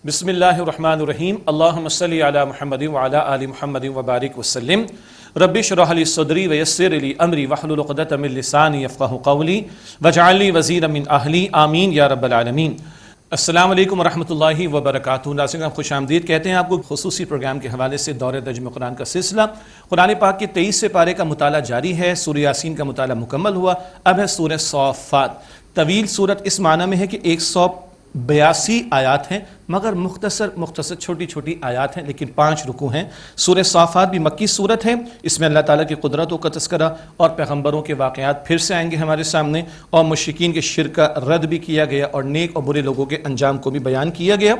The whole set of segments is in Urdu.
بسم اللہ الرحمن الرحیم اللہم صلی علی محمد وعلی آل محمد وبارک وسلم رب اشرح لی صدری ویسر لی امری واحلل عقدۃ من لسانی یفقہوا قولی واجعل لی وزیرا من اہلی آمین یا رب العالمین۔ السلام علیکم ورحمۃ اللہ وبرکاتہ۔ ناظرین خوش آمدید کہتے ہیں آپ کو خصوصی پروگرام کے حوالے سے دورہ ترجمہ قرآن کا سلسلہ۔ قرآن پاک کے 23 پارے کا مطالعہ جاری ہے۔ سورہ یاسین کا مطالعہ مکمل ہوا، اب ہے سورہ صافات۔ طویل سورت اس معنی میں ہے کہ 182 آیات ہیں، مگر مختصر چھوٹی چھوٹی آیات ہیں، لیکن 5 رکوع ہیں۔ سورہ صافات بھی مکی سورت ہے، اس میں اللہ تعالیٰ کی قدرتوں کا تذکرہ اور پیغمبروں کے واقعات پھر سے آئیں گے ہمارے سامنے، اور مشرکین کے شرک کا رد بھی کیا گیا اور نیک اور برے لوگوں کے انجام کو بھی بیان کیا گیا۔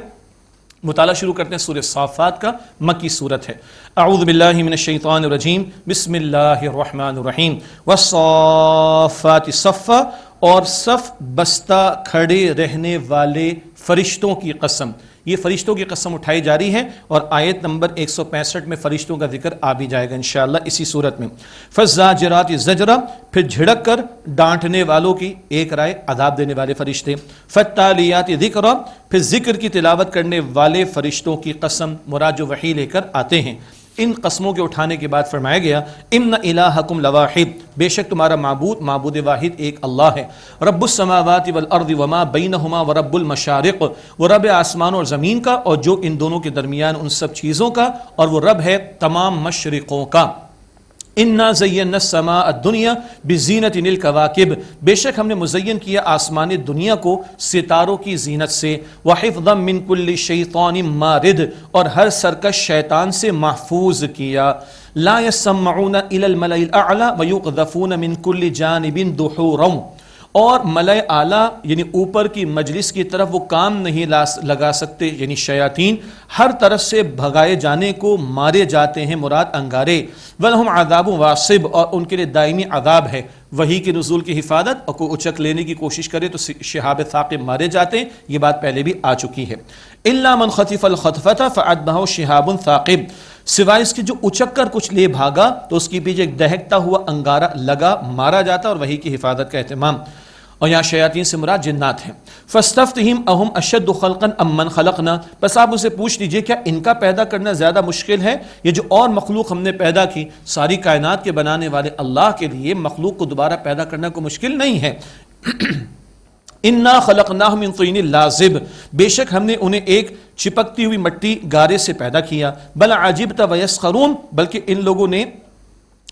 مطالعہ شروع کرتے ہیں۔ سورہ صافات کا مکی صورت ہے۔ اعوذ باللہ من الشیطان الرجیم، بسم اللہ الرحمن الرحیم۔ والصافات صفا، اور صف بستہ کھڑے رہنے والے فرشتوں کی قسم۔ یہ فرشتوں کی قسم اٹھائی جا رہی ہے، اور آیت نمبر 165 میں فرشتوں کا ذکر آ بھی جائے گا انشاءاللہ اسی صورت میں۔ فالزاجرات زجرا، پھر جھڑک کر ڈانٹنے والوں کی ایک رائے، عذاب دینے والے فرشتے۔ فالتالیات ذکرا، پھر ذکر کی تلاوت کرنے والے فرشتوں کی قسم، مراد جو وحی لے کر آتے ہیں۔ ان قسموں کے اٹھانے کے بعد فرمایا گیا ان الہکم لواحد، بے شک تمہارا معبود واحد ایک اللہ ہے۔ رب السماوات والارض وما بینہما ورب المشارق، وہ رب آسمان اور زمین کا اور جو ان دونوں کے درمیان ان سب چیزوں کا، اور وہ رب ہے تمام مشرقوں کا۔ انا زینا السماء الدنیا بزینت الکواکب، بے شک ہم نے مزین کیا آسمان دنیا کو ستاروں کی زینت سے۔ وحفظا من کل شیطان مارد، اور ہر سرکش شیطان سے محفوظ کیا۔ لا يسمعون الى الملأ الاعلى ويقذفون من كل جانب دحورا، اور ملأ اعلیٰ یعنی اوپر کی مجلس کی طرف وہ کام نہیں لگا سکتے، یعنی شیاطین ہر طرف سے بھگائے جانے کو مارے جاتے ہیں، مراد انگارے۔ وَلَهُمْ عَذَابٌ وَاصِبٌ، اور ان کے لیے دائمی عذاب ہے۔ وحی کے نزول کی حفاظت، اور کوئی اچک لینے کی کوشش کرے تو شہاب ثاقب مارے جاتے ہیں، یہ بات پہلے بھی آ چکی ہے۔ إِلَّا مَنْ خَطِفَ الْخَطْفَةَ فَأَتْبَعَهُ شِهَابٌ ثَاقِبٌ، سوائے اس کے جو اچک کر کچھ لے بھاگا تو اس کی پیچھے ایک دہکتا ہوا انگارہ لگا، مارا جاتا، اور وحی کی حفاظت کا اہتمام۔ اور یہاں شیاطین سے مراد جنات ہیں۔ فاستفتہم اہم اشد خلقا ام من خلقنا، بس آپ اسے پوچھ لیجئے کیا ان کا پیدا کرنا زیادہ مشکل ہے، یہ جو اور مخلوق ہم نے پیدا کی؟ ساری کائنات کے بنانے والے اللہ کے لیے مخلوق کو دوبارہ پیدا کرنا کوئی مشکل نہیں ہے۔ انا خلقناہم من طین لازب، بے شک ہم نے انہیں ایک چپکتی ہوئی مٹی گارے سے پیدا کیا۔ بل عجبت ویسخرون، بلکہ ان لوگوں نے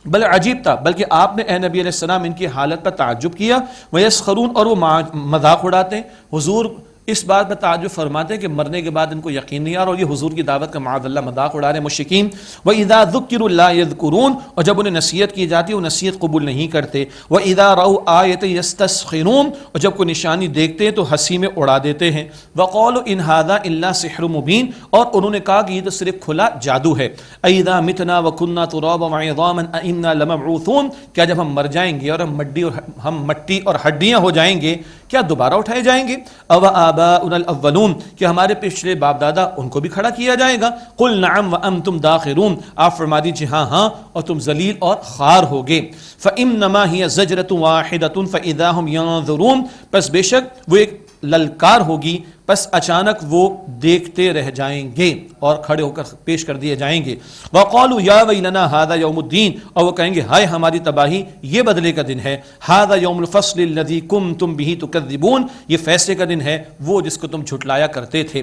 عجیب تھا، بلکہ آپ نے اے نبی علیہ السلام ان کی حالت پر تعجب کیا۔ وَيَسْخَرُونَ، اور وہ مذاق اڑاتے ہیں۔ حضور اس بات پر تعجب فرماتے ہیں کہ مرنے کے بعد ان کو یقین نہیں آ رہا، اور یہ حضور کی دعوت کا معاذ اللہ مذاق اڑا رہے ہیں مشرکین۔ وَإِذَا ذُكِّرُوا لَا يَذْكُرُونَ، اور جب انہیں نصیحت کی جاتی ہے وہ نصیحت قبول نہیں کرتے۔ وَإِذَا رَأَوْا آیَةً يَسْتَسْخِرُونَ، اور جب کوئی نشانی دیکھتے ہیں تو ہنسی میں اڑا دیتے ہیں۔ وَقَالُوا إِنْ هَذَا إِلَّا سِحْرٌ مُبِينٌ، اور انہوں نے کہا کہ یہ تو صرف کھلا جادو ہے۔ أَإِذَا مِتْنَا وَكُنَّا تُرَابًا وَعِظَامًا أَإِنَّا لَمَبْعُوثُونَ، کیا جب ہم مر جائیں گے اور ہم مٹی اور ہڈیاں ہو جائیں گے کیا دوبارہ اٹھائے جائیں گے؟ أَوَ آبَاؤُنَا الْأَوَّلُونَ، کہ ہمارے پچھلے باپ دادا ان کو بھی کھڑا کیا جائے گا؟ قُلْ نَعَمْ وَأَنْتُمْ دَاخِرُونَ، آپ فرما دیجئے ہاں ہاں، اور تم ذلیل اور خوار ہوگے۔ فَإِنَّمَا هِيَ زَجْرَةٌ وَاحِدَةٌ فَإِذَا هُمْ يَنظُرُونَ، پس بے شک وہ ایک للکار ہوگی، پس اچانک وہ دیکھتے رہ جائیں گے اور کھڑے ہو کر پیش کر دیے جائیں گے۔ وَقَالُوا يَا وَيْلَنَا هَذَا يَوْمُ الدِّينِ، اور وہ کہیں گے ہائے ہماری تباہی، یہ بدلے کا دن ہے۔ هَذَا يَوْمُ الْفَصْلِ الَّذِي كُنْتُمْ بِهِ تُكَذِّبُونَ، یہ فیصلے کا دن ہے وہ جس کو تم جھٹلایا کرتے تھے۔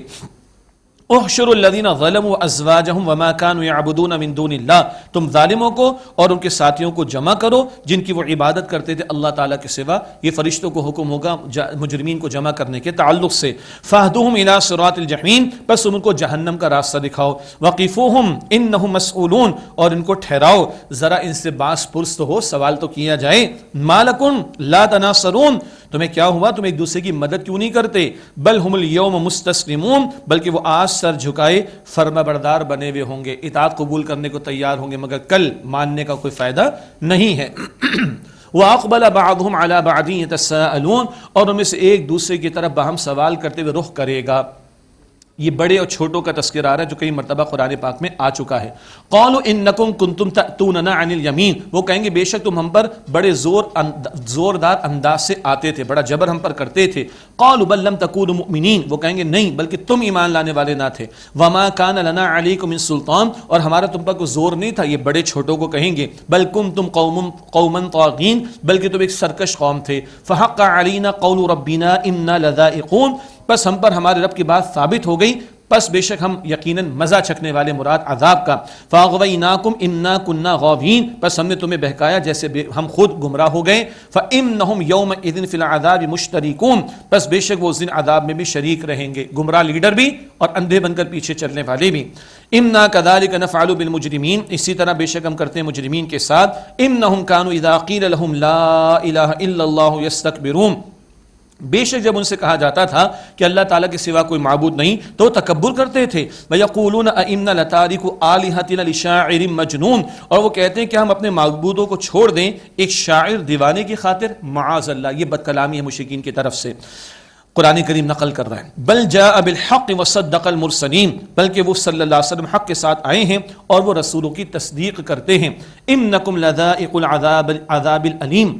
احشروا الذین ظلموا ازواجہم وما كانوا يعبدون من دون اللہ، تم ظالموں کو اور ان کے ساتھیوں کو جمع کرو جن کی وہ عبادت کرتے تھے اللہ تعالیٰ کے سوا۔ یہ فرشتوں کو حکم ہوگا مجرمین کو جمع کرنے کے تعلق سے۔ فاہدوہم الی صراط الجحیم، پس ان کو جہنم کا راستہ دکھاؤ۔ وقفوہم انہم مسئولون، اور ان کو ٹھہراؤ، ذرا ان سے باس پرس تو ہو، سوال تو کیا جائے۔ ما لکم لا تناصرون، تمہیں کیا ہوا، تم ایک دوسرے کی مدد کیوں نہیں کرتے؟ بل ہم الیوم مستسلمون، بلکہ وہ آج سر جھکائے فرما بردار بنے ہوئے ہوں گے، اطاعت قبول کرنے کو تیار ہوں گے، مگر کل ماننے کا کوئی فائدہ نہیں ہے۔ وَأَقْبَلَ بَعْضُهُمْ عَلَى بَعْضٍ يَتَسَاءَلُونَ، اور ان میں سے ایک دوسرے کی طرف باہم سوال کرتے ہوئے رخ کرے گا۔ یہ بڑے اور چھوٹوں کا تذکرہ آ رہا ہے جو کئی مرتبہ قرآن پاک میں آ چکا ہے. قالوا انکم کنتم تأتوننا عن الیمین، وہ کہیں گے بے شک تم ہم پر بڑے زوردار انداز سے آتے تھے، بڑا جبر ہم پر کرتے تھے. قالوا بل لم تکونوا مؤمنین، وہ کہیں گے نہیں بلکہ تم ایمان لانے والے نہ تھے. وما کان لنا علیکم من سلطان، اور ہمارا تم پر کوئی زور نہیں تھا. یہ بڑے چھوٹوں کو کہیں گے بل کنتم قوما طاغین، بلکہ تم ایک سرکش قوم تھے. فحق علینا قول ربنا انا لذائقون، بس ہم پر ہمارے رب کی بات ثابت ہو گئی، پس بے شک ہم یقیناً مزہ چکھنے والے، مراد عذاب کا. فاغویناکم انا کنا غاوین، بس ہم نے تمہیں بہکایا جیسے ہم خود گمراہ ہو گئے. فانہم یومئذ فی العذاب مشترکون، بس بے شک وہ اس دن عذاب میں بھی شریک رہیں گے، گمراہ لیڈر بھی اور اندھے بن کر پیچھے چلنے والے بھی. انا کذالک نفعل بالمجرمین، اسی طرح بے شک ہم کرتے ہیں مجرمین کے ساتھ. انہم کانوا اذا قیل لهم لا الہ الا اللہ یستکبرون، بے شک جب ان سے کہا جاتا تھا کہ اللہ تعالیٰ کے سوا کوئی معبود نہیں تو وہ تکبر کرتے تھے. وَيَقُولُونَ أَإِنَّا لَتَارِكُ آلِهَتِنَا لِشَاعِرٍ مَجْنُونَ، اور وہ کہتے ہیں کہ ہم اپنے معبودوں کو چھوڑ دیں ایک شاعر دیوانے کی خاطر. معاذ اللہ، یہ بد کلامی ہے مشرکین کی طرف سے. قرآن کریم نقل کر رہا ہے بل جاء بالحق وصدق المرسلین، بلکہ وہ صلی اللہ علیہ وسلم حق کے ساتھ آئے ہیں اور وہ رسولوں کی تصدیق کرتے ہیں. انکم لذائق العذاب العلیم،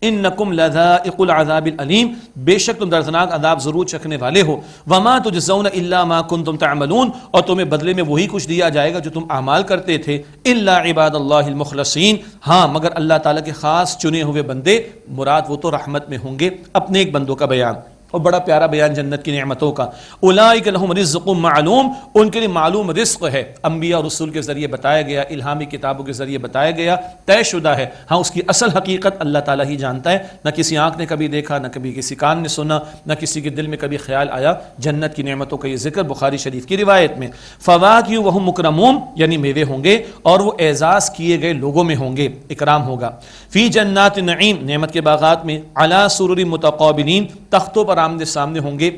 انکم لذائق العذاب العلیم، بے شک تم دردناک عذاب ضرور چکھنے والے ہو. وما تجزون الا ما کنتم تعملون، اور تمہیں بدلے میں وہی کچھ دیا جائے گا جو تم اعمال کرتے تھے. الا عباد اللہ المخلصین، ہاں مگر اللہ تعالیٰ کے خاص چنے ہوئے بندے، مراد وہ تو رحمت میں ہوں گے. اپنے ایک بندوں کا بیان، اور بڑا پیارا بیان جنت کی نعمتوں کا. اولئک لہم رزق معلوم، ان کے لیے معلوم رزق ہے، انبیاء اور رسول کے ذریعے بتایا گیا، الہامی کتابوں کے ذریعے بتایا گیا، طے شدہ ہے. ہاں اس کی اصل حقیقت اللہ تعالیٰ ہی جانتا ہے، نہ کسی آنکھ نے کبھی دیکھا، نہ کبھی کسی کان نے سنا، نہ کسی کے دل میں کبھی خیال آیا. جنت کی نعمتوں کا یہ ذکر بخاری شریف کی روایت میں. فواکہ وہم مکرمون، یعنی میوے ہوں گے اور وہ اعزاز کیے گئے لوگوں میں ہوں گے، اکرام ہوگا. فی جنات نعیم، نعمت کے باغات میں. علی سرر متقابلین، تختوں پر آمنے سامنے ہوں گے،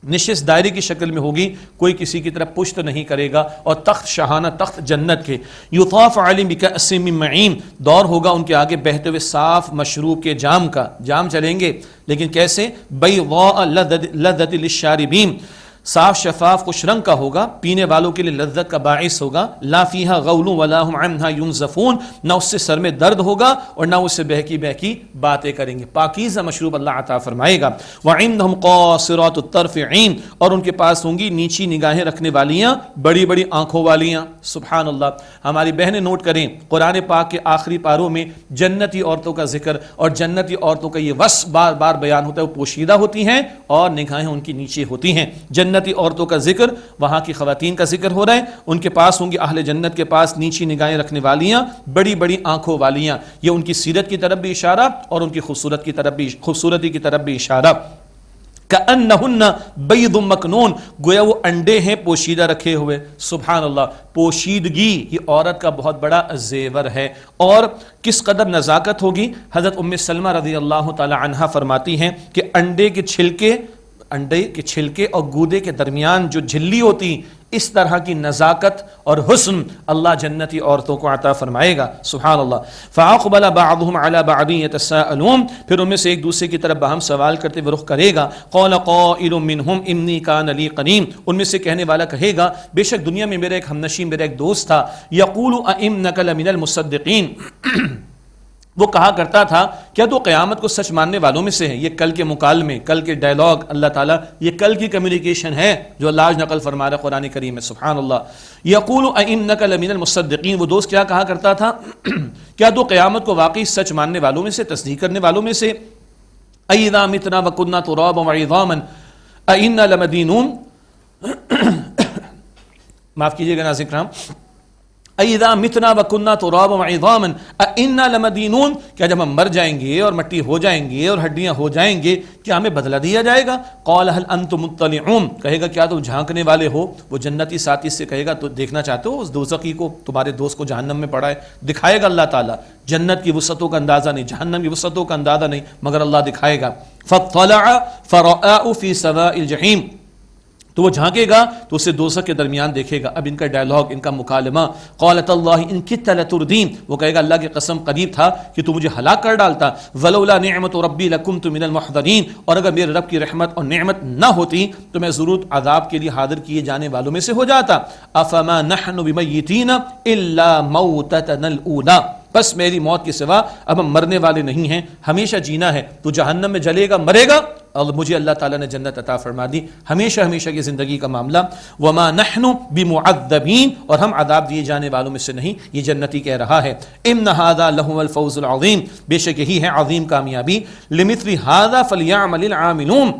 نشست دائرے کی شکل میں ہوگی، کوئی کسی کی طرف پشت نہیں کرے گا. اور تخت شاہانہ تخت جنت کے. یطاف علیہم بکأس من معین، دور ہوگا ان کے آگے بہتے ہوئے صاف مشروب کے جام کا. جام چلیں گے لیکن کیسے؟ بیضاء لذۃ للشاربین، صاف شفاف خوش رنگ کا ہوگا، پینے والوں کے لیے لذت کا باعث ہوگا. لا فیہا غول ولا ہم عنہا ینزفون، نہ اس سے سر میں درد ہوگا اور نہ اس سے بہکی بہکی باتیں کریں گے. پاکیزہ مشروب اللہ عطا فرمائے گا. وعندہم قاصرات الطرف عین، اور ان کے پاس ہوں گی نیچی نگاہیں رکھنے والیاں، بڑی بڑی آنکھوں والیاں. سبحان اللہ. ہماری بہنیں نوٹ کریں، قرآن پاک کے آخری پاروں میں جنتی عورتوں کا ذکر اور جنتی عورتوں کا یہ وصف بار بار بیان ہوتا ہے. وہ پوشیدہ ہوتی ہیں اور نگاہیں ان کی نیچے ہوتی ہیں. جنتی عورتوں کا ذکر، وہاں کی خواتین کا ذکر ہو رہا ہے. ان کے پاس ہوں گی، اہل جنت کے پاس نیچی نگاہیں رکھنے والیاں، بڑی بڑی آنکھوں والیاں. یہ ان کی سیرت کی طرف بھی اشارہ اور ان کی خوبصورتی کی طرف بھی اشارہ. کأنہن بیض مکنون، گویا وہ انڈے ہیں پوشیدہ رکھے ہوئے. سبحان اللہ. پوشیدگی یہ عورت کا بہت بڑا زیور ہے. اور کس قدر نزاکت ہوگی. حضرت ام سلمہ رضی اللہ تعالی عنہا فرماتی ہیں کہ انڈے کے چھلکے اور گودے کے درمیان جو جھلی ہوتی، اس طرح کی نزاکت اور حسن اللہ جنتی عورتوں کو عطا فرمائے گا. سبحان اللہ. فاقبل بعضهم على بعض يتساءلون، پھر ان میں سے ایک دوسرے کی طرف باہم سوال کرتے ہوئے رخ کرے گا. قال قائل منهم انی کان لی قرین، ان میں سے کہنے والا کہے گا بے شک دنیا میں میرا ایک ہمنشین، میرا ایک دوست تھا. یقول ائنک لمن المصدقین، وہ کہا کرتا تھا کیا تو قیامت کو سچ ماننے والوں میں سے ہے. یہ کل کے مکالمے، کل کے ڈائلاگ اللہ تعالیٰ، یہ کل کی کمیونیکیشن ہے جو اللہ آج نقل فرما رہا ہے قرآن کریم میں. سبحان اللہ. یقول ائنک لمن المصدقین، وہ دوست کیا کہا کرتا تھا کیا تو قیامت کو واقعی سچ ماننے والوں میں سے، تصدیق کرنے والوں میں سے. اذا متنا وکنا ترابا وعظاما ائنا لمدینون، معاف کیجیے گا ناظرین کرام، اذا متنا وکنا ترابا وعظاما ائنا لمدینون، کیا جب ہم مر جائیں گے اور مٹی ہو جائیں گے اور ہڈیاں ہو جائیں گے کیا ہمیں بدلہ دیا جائے گا. قال هل انتم مطلعون، کہے گا کیا تم جھانکنے والے ہو. وہ جنتی ساتھی سے کہے گا تو دیکھنا چاہتے ہو اس دوزخی کو، تمہارے دوست کو جہنم میں پڑا ہے. دکھائے گا اللہ تعالیٰ. جنت کی وسعتوں کا اندازہ نہیں، جہنم کی وسعتوں کا اندازہ نہیں، مگر اللہ دکھائے گا. فاطلع فرآه في سواء الجحیم، تو وہ جھانکے گا تو اسے دوزخ کے درمیان دیکھے گا. اب ان کا ڈائلاگ، ان کا مکالمہ، قالت اللہ ان کدت لتردین، وہ کہے گا اللہ کی قسم قریب تھا کہ تو مجھے ہلاک کر ڈالتا. ولولا نعمت ربی لکنت من المحضرین، اور اگر میرے رب کی رحمت اور نعمت نہ ہوتی تو میں ضرور عذاب کے لیے حاضر کیے جانے والوں میں سے ہو جاتا. افما نحن بمیتین الا موتتنا الاولی، بس میری موت کے سوا اب ہم مرنے والے نہیں ہیں، ہمیشہ جینا ہے. تو جہنم میں جلے گا، مرے گا، اور مجھے اللہ تعالیٰ نے جنت عطا فرما دی، ہمیشہ ہمیشہ کی زندگی کا معاملہ. وما نحن بمعذبین، اور ہم عذاب دیے جانے والوں میں سے نہیں، یہ جنتی کہہ رہا ہے. ان ھذا لہو الفوز العظیم، بے شک یہی ہے عظیم کامیابی. لمثل ھذا فلیعمل العاملون،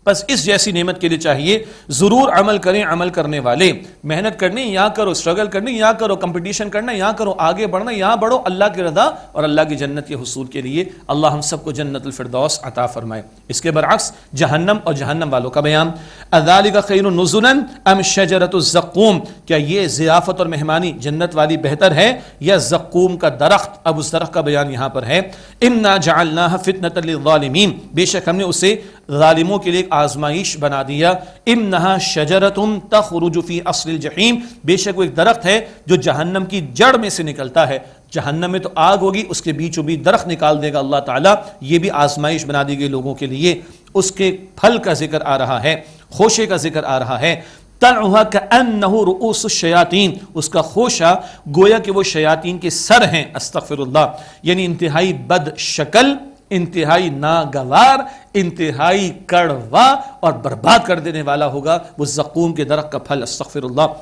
بس اس جیسی نعمت کے لیے چاہیے ضرور عمل کریں عمل کرنے والے. محنت کرنی یہاں کرو، اسٹرگل کرنی یہاں کرو، کمپٹیشن کرنا یہاں کرو، آگے بڑھنا یہاں بڑھو، اللہ کی رضا اور اللہ کی جنت کے حصول کے لیے. اللہ ہم سب کو جنت الفردوس عطا فرمائے. اس کے برعکس جہنم اور جہنم والوں کا بیان. اذالک خیر نزلا ام شجرۃ الزقوم، کیا یہ ضیافت اور مہمانی جنت والی بہتر ہے یا زقوم کا درخت؟ اب اس درخت کا بیان یہاں پر ہے. انا جعلناها فتنۃ للظالمین، بے شک ہم نے اسے ظالموں کے لیے ایک آزمائش بنا دیا. انہا شجرۃ تخرج فی اصل الجحیم، بے شک وہ ایک درخت ہے جو جہنم کی جڑ میں سے نکلتا ہے. جہنم میں تو آگ ہوگی، اس کے بیچوں بیچ درخت نکال دے گا اللہ تعالیٰ. یہ بھی آزمائش بنا دی گئی لوگوں کے لیے. اس کے پھل کا ذکر آ رہا ہے، خوشے کا ذکر آ رہا ہے. طلعها كأنه رؤوس الشیاطین، اس کا خوشہ گویا کہ وہ شیاطین کے سر ہیں. استغفر اللہ، یعنی انتہائی بد شکل، انتہائی ناگوار، انتہائی کڑوا اور برباد کر دینے والا ہوگا وہ زقوم کے درخت کا پھل. استغفر اللہ.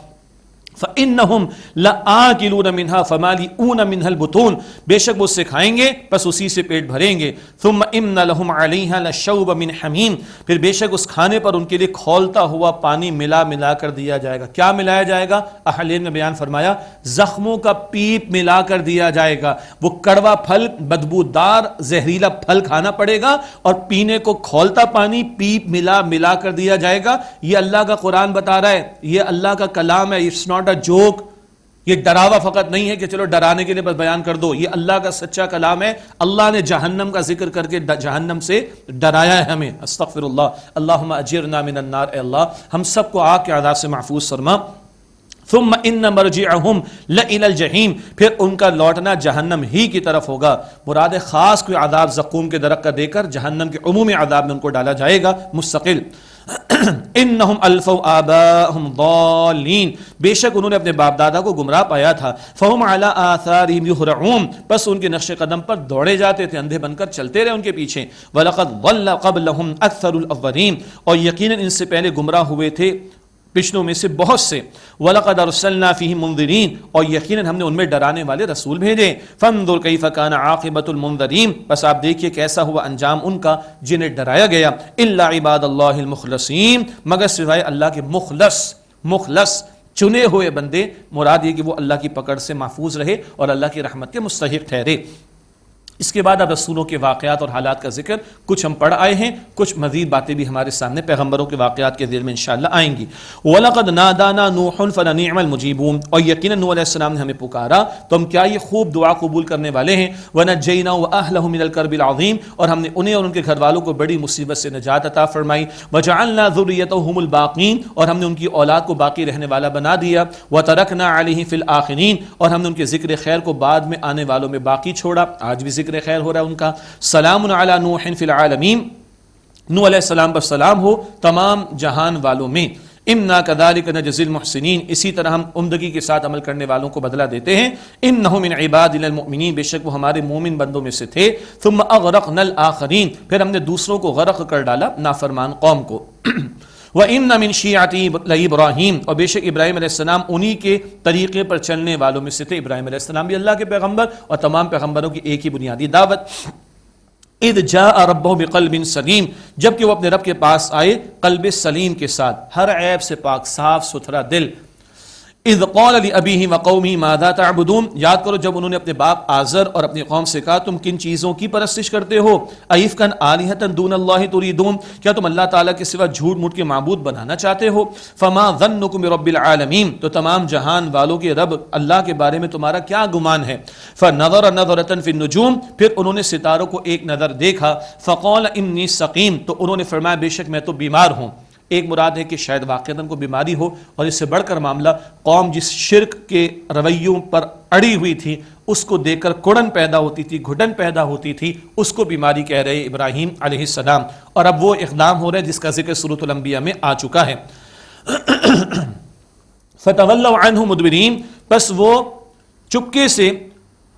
فَإِنَّهُمْ لَآكِلُونَ مِنْهَا فَمَالِئُونَ مِنْهَا الْبُطُونَ، بے شک وہ اسے کھائیں گے بس اسی سے پیٹ بھریں گے. ثُمَّ إِنَّ لَهُمْ عَلَيْهَا لَشَوْبَ مِنْ حَمِيمٍ، پھر بے شک اس کھانے پر ان کے لیے کھولتا ہوا پانی ملا ملا کر دیا جائے گا. کیا ملایا جائے گا؟ اہل نے بیان فرمایا زخموں کا پیپ ملا کر دیا جائے گا. وہ کڑوا پھل، بدبودار زہریلا پھل کھانا پڑے گا اور پینے کو کھولتا پانی پیپ ملا ملا کر دیا جائے گا. یہ اللہ کا قرآن بتا رہا ہے، یہ اللہ کا کلام ہے. اٹس ناٹ جوک، یہ ڈراوا فقط نہیں ہے کہ چلو ڈرانے کے لیے بس بیان کر دو. یہ اللہ کا سچا کلام ہے. اللہ نے جہنم کا ذکر کر کے جہنم سے ڈرایا ہے ہمیں. استغفر اللہ. اللہم اجرنا من النار، اے اللہ ہم سب کو آگ کے عذاب سے محفوظ فرما. ثم ان مرجعهم لإلى الجحیم، پھر ان کا لوٹنا جہنم ہی کی طرف ہوگا. مراد خاص کوئی عذاب زقوم کے درخت کا دے کر جہنم کے عمومی عذاب میں ان کو ڈالا جائے گا مستقل. انہم الفوا آباءہم ضالین، بے شک انہوں نے اپنے باپ دادا کو گمراہ پایا تھا. فہم علی آثارہم یہرعون، بس ان کے نقش قدم پر دوڑے جاتے تھے، اندھے بن کر چلتے رہے ان کے پیچھے. ولقد ضل قبلہم اکثر الاولین، اور یقیناً ان سے پہلے گمراہ ہوئے تھے پچھلوں میں سے بہت سے. وَلَقَدْ أَرْسَلْنَا فِيهِمْ مُنذِرِينَ، اور یقیناً ہم نے ان میں ڈرانے والے رسول بھیجے. فَانظُرْ كَيْفَ كَانَ عَاقِبَةُ الْمُنذَرِينَ، بس آپ دیکھیے کیسا ہوا انجام ان کا جنہیں ڈرایا گیا. إِلَّا عِبَادَ اللَّهِ الْمُخْلَصِينَ، مگر سوائے اللہ کے مخلص چنے ہوئے بندے. مراد یہ کہ وہ اللہ کی پکڑ سے محفوظ رہے اور اللہ کی رحمت کے مستحق ٹھہرے. اس کے بعد اب رسولوں کے واقعات اور حالات کا ذکر کچھ ہم پڑھ آئے ہیں، کچھ مزید باتیں بھی ہمارے سامنے پیغمبروں کے واقعات کے ذیل میں انشاءاللہ آئیں گی. وَلَقَدْ نَادَانَا نُوحٌ فَلَنِعْمَ الْمُجِيبُونَ، اور یقیناً نوح علیہ السلام نے ہمیں پکارا تو ہم کیا یہ خوب دعا قبول کرنے والے ہیں. وَنَجَّيْنَاهُ وَأَهْلَهُ مِنَ الْكَرْبِ الْعَظِيمِ، اور ہم نے انہیں اور ان کے گھر والوں کو بڑی مصیبت سے نجات عطا فرمائی. وَجَعَلْنَا ذُرِّيَّتَهُ هُمُ الْبَاقِينَ، اور ہم نے ان کی اولاد کو باقی رہنے والا بنا دیا. وَتَرَكْنَا عَلَيْهِ فِي الْآخِرِينَ، اور ہم نے ان کے ذکر خیر کو بعد میں آنے والوں میں باقی چھوڑا. آج بھی ذکر خیر ہو رہا ہے ان کا. سلام علی نوح فی العالمین، نوح علیہ السلام پر سلام ہو تمام جہان والوں میں. انا کذالک نجزی المحسنین، اسی طرح ہم عمدگی کے ساتھ عمل کرنے والوں کو بدلہ دیتے ہیں. انہ من عبادنا المؤمنین، بے شک وہ ہمارے مومن بندوں میں سے تھے. ثم اغرقنا الاخرین، پھر ہم نے دوسروں کو غرق کر ڈالا، نافرمان قوم کو. وَإِنَّ مِن شِيعَتِهِ لَإِبْرَاهِيمَ، اور بے شک ابراہیم علیہ السلام انہی کے طریقے پر چلنے والوں میں سے تھے. ابراہیم علیہ السلام بھی اللہ کے پیغمبر اور تمام پیغمبروں کی ایک ہی بنیادی دعوت. اذ جاء ربہ بقلب سلیم، جبکہ وہ اپنے رب کے پاس آئے قلب سلیم کے ساتھ، ہر عیب سے پاک، صاف ستھرا دل. اذ قال لأبیہ وقومہ ماذا تعبدون، یاد کرو جب انہوں نے اپنے باپ آزر اور اپنی قوم سے کہا تم کن چیزوں کی پرستش کرتے ہو. ایفکا آلہۃ دون اللہ تریدون، کیا تم اللہ تعالیٰ کے سوا جھوٹ موٹ کے معبود بنانا چاہتے ہو. فما ظنکم برب العالمین، تو تمام جہان والوں کے رب اللہ کے بارے میں تمہارا کیا گمان ہے. فنظر نظرۃ فی النجوم، پھر انہوں نے ستاروں کو ایک نظر دیکھا. فقال انی سقیم، تو انہوں نے فرمایا بے شک میں تو بیمار ہوں. ایک مراد ہے کہ شاید واقعتاً کو بیماری ہو، اور اس سے بڑھ کر معاملہ قوم جس شرک کے رویوں پر اڑی ہوئی تھی اس کو دیکھ کر کڑن پیدا ہوتی تھی، گھٹن پیدا ہوتی تھی، اس کو بیماری کہہ رہے ابراہیم علیہ السلام، اور اب وہ اقدام ہو رہا ہے جس کا ذکر سورۃ الانبیاء میں آ چکا ہے۔ فتولوا عنہ مدبرین، پس وہ چپکے سے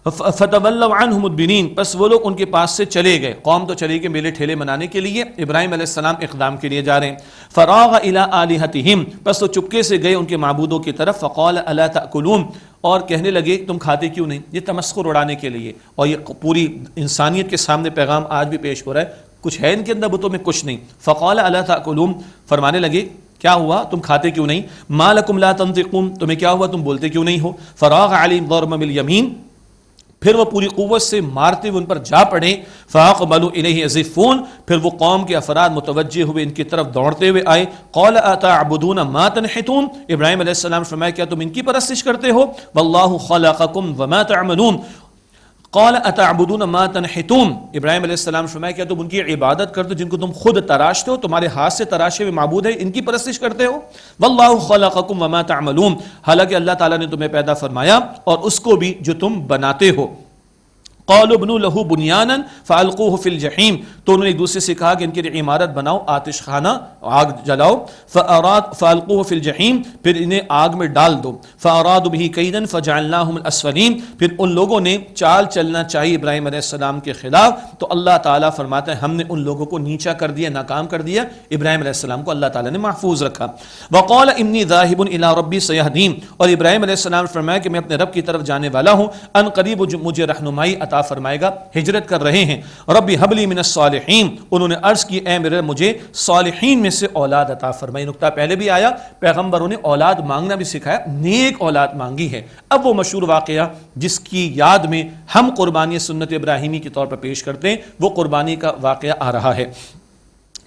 فتولوا عنہ مدبرین، پس وہ لوگ ان کے پاس سے چلے گئے، قوم تو چلی گئی میلے ٹھیلے منانے کے لیے، ابراہیم علیہ السلام اقدام کے لیے جا رہے ہیں۔ فراغ الی آلہتہم، پس وہ چپکے سے گئے ان کے معبودوں کی طرف، فقال الا تأکلون، اور کہنے لگے تم کھاتے کیوں نہیں، یہ تمسخر اڑانے کے لیے، اور یہ پوری انسانیت کے سامنے پیغام آج بھی پیش ہو رہا ہے، کچھ ہے ان کے اندر بتوں میں کچھ نہیں۔ فقال الا تأکلون، فرمانے لگے کیا ہوا تم کھاتے کیوں نہیں، ما لکم لا تنطقون، تمہیں کیا ہوا تم بولتے کیوں نہیں ہو۔ فراغ علیہم ضربا بالیمین، پھر وہ پوری قوت سے مارتے ہوئے ان پر جا پڑے۔ فاقبلوا الیہ یزفون، پھر وہ قوم کے افراد متوجہ ہوئے ان کی طرف دوڑتے ہوئے آئے۔ قال اتعبدون ما تنحتون، ابراہیم علیہ السلام فرمایا کیا تم ان کی پرستش کرتے ہو، واللہ خلقکم وما تعملون۔ قال اتعبدون ما تنحتون، ابراہیم علیہ السلام فرمایا کیا تم ان کی عبادت کرتے ہو جن کو تم خود تراشتے ہو، تمہارے ہاتھ سے تراشے ہوئے معبود ہے، ان کی پرستش کرتے ہو۔ واللہ خلقکم وما تعملون، حالانکہ اللہ تعالیٰ نے تمہیں پیدا فرمایا اور اس کو بھی جو تم بناتے ہو۔ قالوا ابنوا له بنيانا فالقوه في الجحيم، تو انہوں نے ایک دوسرے سے کہا کہ ان کے لیے عمارت بناؤ، آتش خانہ، آگ جلاؤ۔ فالقوه في الجحيم، پھر انہیں آگ میں ڈال دو۔ فارادوا به كيدا فجعلناهم الاسفلين، پھر ان لوگوں نے چال چلنا چاہیے ابراہیم علیہ السلام کے خلاف، تو اللہ تعالیٰ فرماتا ہے ہم نے ان لوگوں کو نیچا کر دیا، ناکام کر دیا، ابراہیم علیہ السلام کو اللہ تعالیٰ نے محفوظ رکھا۔ وقال اني ذاهب الى ربي سيهدين، اور ابراہیم علیہ السلام نے فرمایا کہ میں اپنے رب کی طرف جانے والا ہوں، ان قریب مجھے رہنمائی عطا فرمائے گا، ہجرت کر رہے ہیں۔ ربی حب لی من الصالحین، انہوں نے عرض کی اے میرے مجھے صالحین میں سے اولاد عطا فرمائی۔ نقطہ پہلے بھی آیا، پیغمبروں نے اولاد مانگنا بھی سکھایا، نیک اولاد مانگی ہے۔ اب وہ مشہور واقعہ جس کی یاد میں ہم قربانی سنت ابراہیمی کے طور پر پیش کرتے ہیں، وہ قربانی کا واقعہ آ رہا ہے۔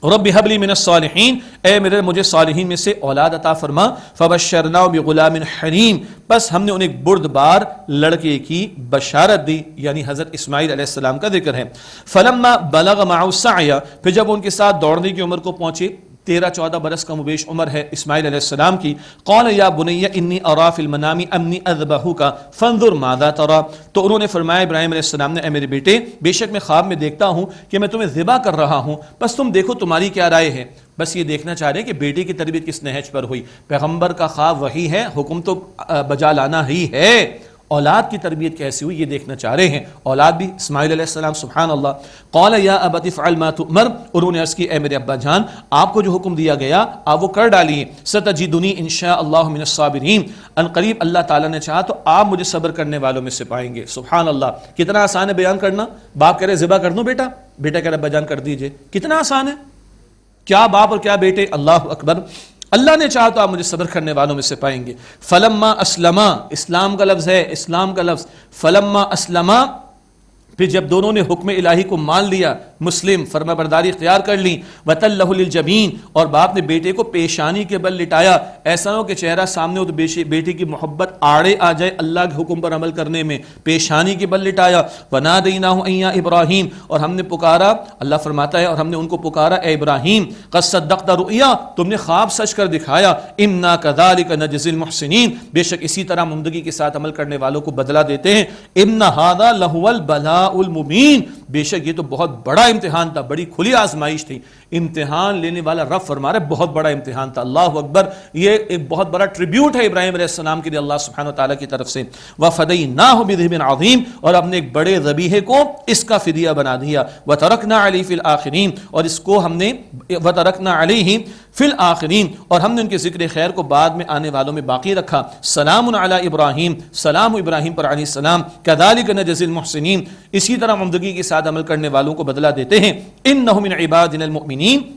رب حب لی من الصالحین، اے میرے مجھے صالحین میں سے اولاد عطا فرما۔ فبشرناہ بغلام حلیم، بس ہم نے انہیں ایک بردبار لڑکے کی بشارت دی، یعنی حضرت اسماعیل علیہ السلام کا ذکر ہے۔ فلما بلغ معه السعی، پھر جب ان کے ساتھ دوڑنے کی عمر کو پہنچے، 13-14 برس کا مبیش عمر ہے اسماعیل علیہ السلام کی۔ قال یا بنی انی ارا فی المنام انی اذبحک فانظر ماذا ترى، تو انہوں نے فرمایا ابراہیم علیہ السلام نے اے میرے بیٹے بے شک میں خواب میں دیکھتا ہوں کہ میں تمہیں ذبح کر رہا ہوں، بس تم دیکھو تمہاری کیا رائے ہے۔ بس یہ دیکھنا چاہ رہے ہیں کہ بیٹے کی تربیت کس نہج پر ہوئی، پیغمبر کا خواب وہی ہے، حکم تو بجا لانا ہی ہے، اولاد کی تربیت کیسی ہوئی یہ دیکھنا چاہ رہے ہیں، اولاد بھی اسماعیل علیہ السلام، سبحان اللہ۔ قال یا ابت افعل ما تؤمر، انہوں نے عرض کی اے میرے ابا جان آپ کو جو حکم دیا گیا آپ وہ کر ڈالیے۔ ستجدنی ان شاء اللہ من الصابرین، ان قریب اللہ تعالیٰ نے چاہا تو آپ مجھے صبر کرنے والوں میں سے پائیں گے۔ سبحان اللہ، کتنا آسان ہے بیان کرنا، باپ کہہ رہے ذبح کر دوں بیٹا، بیٹا کہہ رہا ابا جان کر دیجئے، کتنا آسان ہے، کیا باپ اور کیا بیٹے، اللہ اکبر۔ اللہ نے چاہا تو آپ مجھے صبر کرنے والوں میں سے پائیں گے۔ فلما اسلما، اسلام کا لفظ ہے، اسلام کا لفظ، فلما اسلما، پھر جب دونوں نے حکم الہی کو مان لیا، مسلم فرما برداری اختیار کر لی، وَتَلَّهُ لِلْجَبِينِ، اور باپ نے بیٹے کو پیشانی کے بل لٹایا، ایسا نہ ہو کہ چہرہ سامنے ہو تو بیٹے کی محبت آڑے آ جائے اللہ کے حکم پر عمل کرنے میں، پیشانی کے بل لٹایا۔ وَنَادَيْنَاهُ أَن يَا إِبْرَاهِيمُ، اور ہم نے پکارا، اللہ فرماتا ہے اور ہم نے ان کو پکارا اے ابراہیم، قَدْ صَدَّقْتَ رُؤْيَا، تم نے خواب سچ کر دکھایا، إِنَّا كَذَلِكَ نَجْزِي الْمُحْسِنِينَ، بے شک اسی طرح عمدگی کے ساتھ عمل کرنے والوں کو بدلہ دیتے ہیں۔ إِنَّ هَذَا لَهُوَ الْبَلَاءُ المبین، بے شک یہ تو بہت بڑا امتحان تھا، بڑی کھلی آزمائش تھی، امتحان لینے والا رب فرما رہا ہے بہت بڑا امتحان تھا، اللہ اکبر، یہ ایک بہت بڑا ٹریبیوٹ ہے ابراہیم علیہ السلام کے لیے اللہ سبحانہ وتعالیٰ کی طرف سے۔ وَفَدَيْنَاهُ بِذِبْحٍ عَظِيمٍ، اور ہم نے ایک بڑے ذبیحے کو اس کا فدیہ بنا دیا۔ وَتَرَكْنَا عَلَيْهِ فِي الْآخِرِينَ، اور اس کو ہم نے وَتَرَكْنَا عَلَيْهِ فِي الْآخِرِينَ، اور ہم نے ان کے ذکر خیر کو بعد میں آنے والوں میں باقی رکھا۔ سلام علی ابراہیم، سلام ابراہیم پر علیہ السلام، كَذَلِكَ نَجْزِي الْمُحْسِنِينَ، اسی طرح عمدگی کے ساتھ عمل کرنے والوں کو بدلہ دیتے ہیں۔ إِنَّهُ مِنْ عِبَادِنَا الْمُؤْمِنِينَ،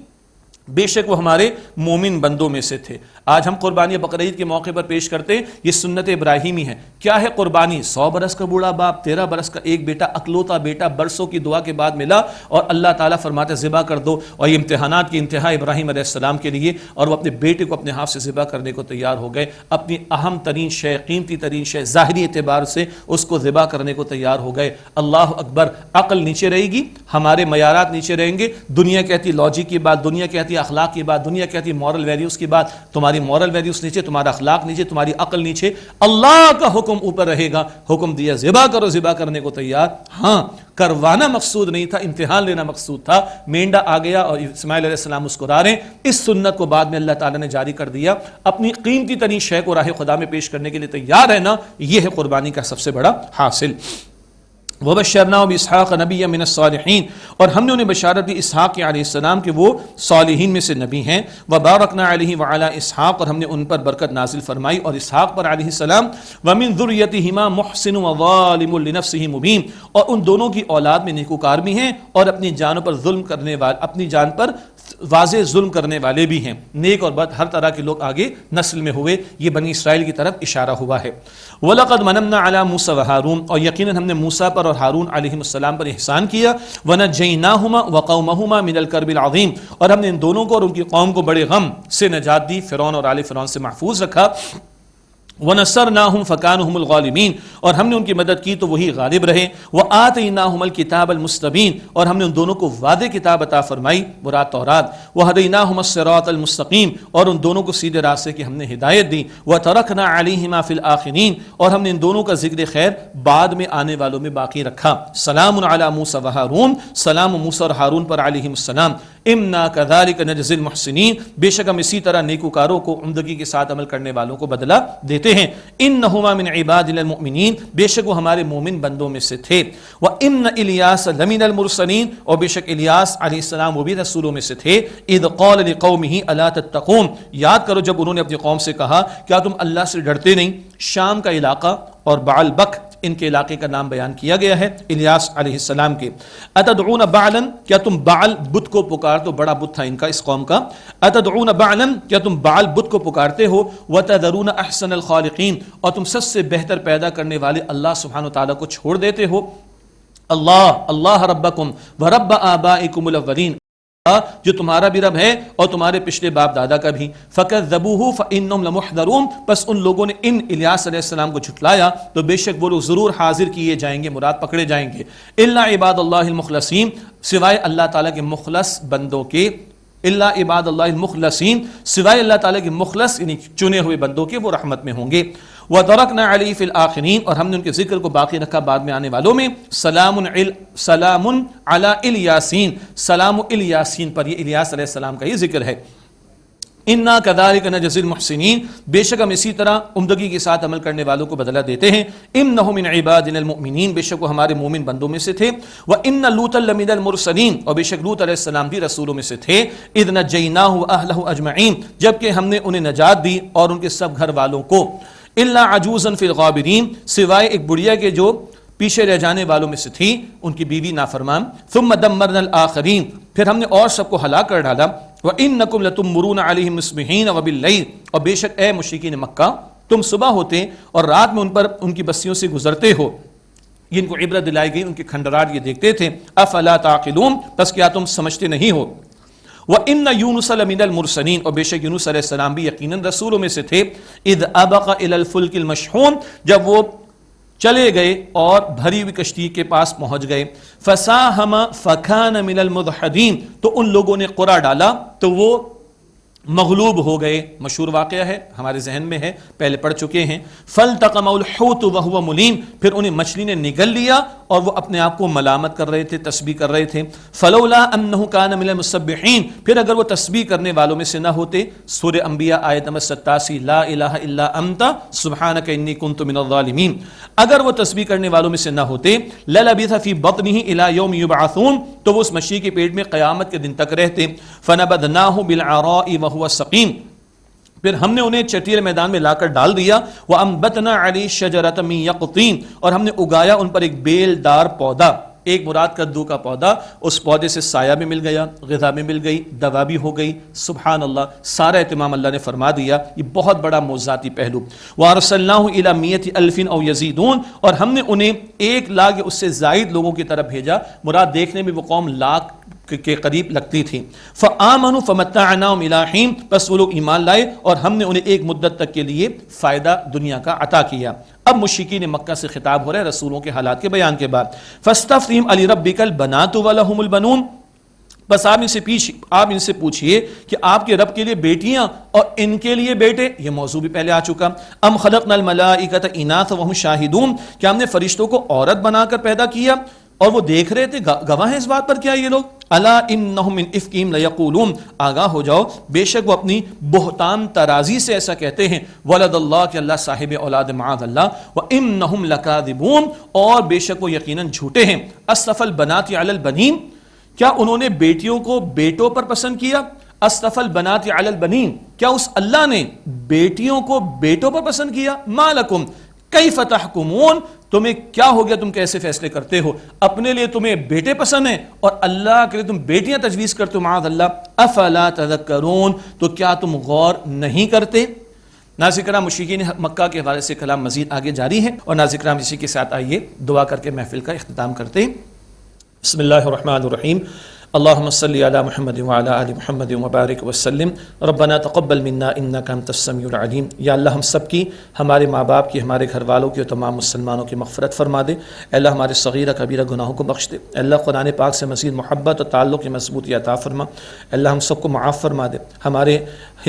بے شک وہ ہمارے مومن بندوں میں سے تھے۔ آج ہم قربانی بقرعید کے موقع پر پیش کرتے ہیں، یہ سنت ابراہیمی ہے۔ کیا ہے قربانی؟ 100 برس کا بوڑھا باپ، 13 برس کا ایک بیٹا، اکلوتا بیٹا، برسوں کی دعا کے بعد ملا، اور اللہ تعالیٰ فرماتے ذبح کر دو، اور یہ امتحانات کی انتہا ابراہیم علیہ السلام کے لیے، اور وہ اپنے بیٹے کو اپنے ہاتھ سے ذبح کرنے کو تیار ہو گئے، اپنی اہم ترین شے، قیمتی ترین شے، ظاہری اعتبار سے اس کو ذبح کرنے کو تیار ہو گئے۔ اللہ اکبر، عقل نیچے رہے گی، ہمارے معیارات نیچے رہیں گے، دنیا کہتی لاجک کی بات، دنیا کہتی دنیا اخلاق کی بات، دنیا کہتی ہے مورل ویلیوز کی بات، تمہاری مورل ویلیوز نیچے، تمہارا اخلاق نیچے، تمہاری عقل نیچے، اللہ کا حکم اوپر رہے گا. حکم دیا ذبح کرو، ذبح کرنے کو تیار. ہاں کروانا مقصود نہیں تھا، امتحان لینا مقصود تھا. مینڈا آ گیا اور اسماعیل علیہ السلام مسکرا رہے ہیں. اس سنت کو بعد میں اللہ تعالیٰ نے جاری کر دیا. اپنی قیمتی ترین شے کو راہ خدا میں پیش کرنے کے لیے تیار ہے نا، یہ ہے قربانی کا سب سے بڑا حاصل. وَبَشَّرْنَاهُ بِإِسْحَاقَ نَبِيًّا مِنَ الصَّالِحِينَ، اور ہم نے انہیں بشارت دی اسحاق علیہ السلام کہ وہ صالحین میں سے نبی ہیں. وَبَارَكْنَا عَلَيْهِ وَعَلَىٰ اسحاق، اور ہم نے ان پر برکت نازل فرمائی اور اسحاق پر علیہ السلام. وَمِن ذُرِّيَّتِهِمَا مُحْسِنٌ وَظَالِمٌ لِنَفْسِهِ مُبِينٌ، اور ان دونوں کی اولاد میں نیکوکار بھی ہیں اور اپنی جانوں پر ظلم کرنے والے، اپنی جان پر واضح ظلم کرنے والے بھی ہیں. نیک اور بد ہر طرح کے لوگ آگے نسل میں ہوئے. یہ بنی اسرائیل کی طرف اشارہ ہوا ہے. وَلَقَدْ مَنَنَّا عَلَىٰ مُوسَىٰ وَهَارُونَ، اور یقیناً ہم نے موسیٰ پر اور ہارون علیہ السلام پر احسان کیا. وَنَجَّيْنَاهُمَا وَقَوْمَهُمَا مِنَ الْكَرْبِ الْعَظِيمِ، اور ہم نے ان دونوں کو اور ان کی قوم کو بڑے غم سے نجات دی، فرعون اور آل فرعون سے محفوظ رکھا. وَنَصَرْنَاهُمْ فَكَانُوا هُمُ الْغَالِبِينَ، اور ہم نے ان کی مدد کی تو وہی غالب رہے. وَآتَيْنَاهُمَ الْكِتَابَ الْمُسْتَبِينَ، اور ہم نے ان دونوں کو واضح کتاب عطا فرمائی، مراد تورات. وَهَدَيْنَاهُمَ الصِّرَاطَ الْمُسْتَقِيمَ، اور ان دونوں کو سیدھے راستے کی ہم نے ہدایت دی. وَتَرَكْنَا عَلَيْهِمَا فِي الْآخِرِينَ، اور ہم نے ان دونوں کا ذکر خیر بعد میں آنے والوں میں باقی رکھا. سلام علی موسیٰ وہارون، سلام موسیٰ اور ہارون پر علیہم السلام. اِنَّا كَذَلِكَ نَجْزِي الْمُحْسِنِينَ، بے شک ہم اسی طرح نیکوکاروں کو عمدگی کے ساتھ عمل کرنے والوں کو بدلہ دیتے ہیں. انہما من عبادنا المؤمنین، بے شک وہ ہمارے مومن بندوں میں سے تھے. وان الیاس لمن المرسلین، اور بے شک الیاس علیہ السلام وہ بھی رسولوں میں سے تھے. اذ قال لقومه الا تتقون، یاد کرو جب انہوں نے اپنی قوم سے کہا کیا تم اللہ سے ڈرتے نہیں. شام کا علاقہ اور بعل بک ان کے علاقے کا نام بیان کیا گیا ہے الیاس علیہ السلام کے. اتدعون بعلا، کیا تم بعل بت کو پکار، تو بڑا بت تھا ان کا اس قوم کا. اتدعون بعلا، کیا تم بعل بت کو پکارتے ہو. وتذرون احسن الخالقین، اور تم سب سے بہتر پیدا کرنے والے اللہ سبحانہ وتعالیٰ کو چھوڑ دیتے ہو. اللہ ربکم ورب آبائکم الاولین، جو تمہارا بھی رب ہے اور تمہارے پچھلے باپ دادا کا بھی. فَكَذَّبُوهُ فَإِنَّهُمْ لَمُحْضَرُونَ، بس ان لوگوں نے ان الیاس علیہ السلام کو جھٹلایا تو بے شک وہ لوگ ضرور حاضر کیے جائیں گے، مراد پکڑے جائیں گے. الا عباد اللہ المخلصین، سوائے اللہ تعالیٰ کے مخلص بندوں کے. الا عباد اللہ المخلصین، سوائے اللہ تعالیٰ کے مخلص یعنی چنے ہوئے بندوں کے، وہ رحمت میں ہوں گے. وَتَرَكْنَا عَلَيْهِ فِي الْآخِرِينَ، اور ہم نے ان کے ذکر کو باقی رکھا بعد میں آنے والوں میں. سلام علی الیاسین، سلام الیاسین پر، یہ الیاس علیہ السلام کا یہ ذکر ہے. انا کذالک نجزی المحسنین، بے شک ہم اسی طرح عمدگی کے ساتھ عمل کرنے والوں کو بدلہ دیتے ہیں. انہ من عبادنا المؤمنین، بے شک وہ ہمارے مومن بندوں میں سے تھے. وان لوطا لمن المرسلین، اور بے شک لوط علیہ السلام بھی رسولوں میں سے تھے. اذ نجیناہ واہلہ اجمعین، جبکہ ہم نے انہیں نجات دی اور ان کے سب گھر والوں کو. الا عجوزا فی الغابرین، سوائے ایک بڑھیا کے جو پیچھے رہ جانے والوں میں سے تھی، ان کی بیوی نافرمان. ثم دمرنا الآخرین، پھر ہم نے اور سب کو ہلاک کر ڈالا. وَإِنَّكُمْ لَتُمُّرُونَ عَلَيْهِمْ مُصْبِحِينَ وَبِاللَّيْلِ، اور بے شک اے مشرکین مکہ تم صبح ہوتے اور رات میں ان پر ان کی بستیوں سے گزرتے ہو. ان کو عبرت دلائی گئی، ان کے کھنڈرات یہ دیکھتے تھے. افلا تعقلون، بس کیا تم سمجھتے نہیں ہو. وَإِنَّ يُونُسَ لَمِنَ الْمُرْسَلِينَ، اور بے شک یونس علیہ السلام بھی یقیناً رسولوں میں سے تھے. اذ ابق الى الفلك المشحون، جب وہ چلے گئے اور بھری ہوئی کشتی کے پاس پہنچ گئے. فساہم فکان من المدحدین، تو ان لوگوں نے قرعہ ڈالا تو وہ مغلوب ہو گئے. مشہور واقعہ ہے، ہمارے ذہن میں ہے، پہلے پڑھ چکے ہیں. فالتقمه الحوت وهو ملیم، پھر انہیں مچھلی نے نگل لیا اور وہ اپنے آپ کو ملامت کر رہے تھے، تسبیح کر رہے تھے. فلولا انه كان من المسبحین، پھر اگر وہ تسبیح کرنے والوں میں سے نہ ہوتے. سورہ انبیاء آیت نمبر 87، لا الہ الا انت سبحانک انی کنت من الظالمین. اگر وہ تسبیح کرنے والوں میں سے نہ ہوتے. للبث فی بطنہ الی یوم یبعثون، تو وہ اس مچھلی کے پیٹ میں قیامت کے دن تک رہتے. فنبذناہ بالعراء وهو سقیم، پھر ہم نے انہیں چٹیل میدان میں لا کر ڈال دیا. وَأَنبَتْنَا عَلَيْهِ شَجَرَةً مِّن يَقْطِينٍ، اور ہم نے اگایا ان پر ایک بیل دار پودا. ایک مراد کدو کا پودا، اس پودے سے سایہ بھی مل گیا، غذا بھی مل گئی، دوا بھی ہو گئی. سبحان اللہ، سارا اہتمام اللہ نے فرما دیا. یہ بہت بڑا موضوعاتی پہلو. وَأَرْسَلْنَاهُ إِلَى مِئَةِ أَلْفٍ أَوْ يَزِيدُونَ، اور ہم نے انہیں 1 لاکھ یا اس سے زائد لوگوں کی طرف بھیجا. مراد دیکھنے میں وہ قوم لاکھ کے قریب لگتی تھی. فآمنوا فمتعناهم الى حین، بس وہ لوگ ایمان لائے اور ہم نے انہیں ایک مدت تک کے لیے فائدہ دنیا کا عطا کیا. اب مشرکین مکہ سے خطاب ہو رہا ہے رسولوں کے حالات کے بیان کے بعد. فاستفتهم لربک البنات ولهم البنون، بس آپ ان سے پوچھئے کہ آپ کے رب کے لیے بیٹیاں اور ان کے لیے بیٹے، یہ موضوع بھی پہلے آ چکا. ام خلقنا الملائکۃ اناثا وہم شاہدون، کیا ہم نے فرشتوں کو عورت بنا کر پیدا کیا اور وہ دیکھ رہے تھے، گواہ ہیں اس بات پر کیا یہ لوگ؟ الا انہم من افکہم لیقولون، آگاہ ہو جاؤ بے شک وہ اپنی بہتان ترازی سے ایسا کہتے ہیں، ولد اللہ، کہ اللہ صاحب اولاد معاذ اللہ، وانہم لکاذبون، اور بے شک وہ یقیناً جھوٹے ہیں. اصطفى البنات علی البنین، کیا انہوں نے بیٹیوں کو بیٹوں پر پسند کیا؟ اصطفى البنات علی البنین، کیا اس اللہ نے بیٹیوں کو بیٹوں پر پسند کیا؟ ما لکم کیف تحکمون، تمہیں کیا ہو گیا، تم کیسے فیصلے کرتے ہو؟ اپنے لیے تمہیں بیٹے پسند ہیں اور اللہ کے لیے تم بیٹیاں تجویز کرتے ہو، معاذ اللہ. افلا تذکرون، تو کیا تم غور نہیں کرتے؟ ناظرین کرام، مشرکین مکہ کے حوالے سے کلام مزید آگے جاری ہے، اور ناظرین کرام اسی کے ساتھ آئیے دعا کر کے محفل کا اختتام کرتے ہیں. بسم اللہ الرحمن الرحیم. اللہم صلی علی محمد وعلی آل محمد وبارک وسلم. ربنا تقبل منا انک انت السمیع العلیم. یا اللہ ہم سب کی، ہمارے ماں باپ کی، ہمارے گھر والوں کی اور تمام مسلمانوں کی مغفرت فرما دے. اے اللہ ہمارے صغیرہ کبیرہ گناہوں کو بخش دے. اے اللہ قرآن پاک سے مزید محبت اور تعلق کی مضبوطی عطا فرما. اے اللہ ہم سب کو معاف فرما دے، ہمارے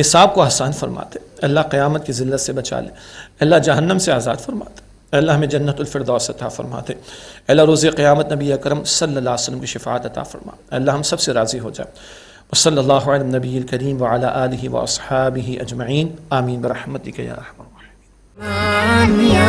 حساب کو آسان فرما دے. اے اللہ قیامت کی ذلت سے بچا لے. اے اللہ جہنم سے آزاد فرما دے. اے اللہ ہمیں جنت الفردوس عطا فرما دے. اے اللہ روز قیامت نبی اکرم صلی اللہ علیہ وسلم کی شفاعت عطا فرما. اے اللہ ہم سب سے راضی ہو جائے. وصلی اللہ علی النبی الکریم وعلی آلہ واصحابہ اجمعین. آمین برحمتک یا ارحم الراحمین.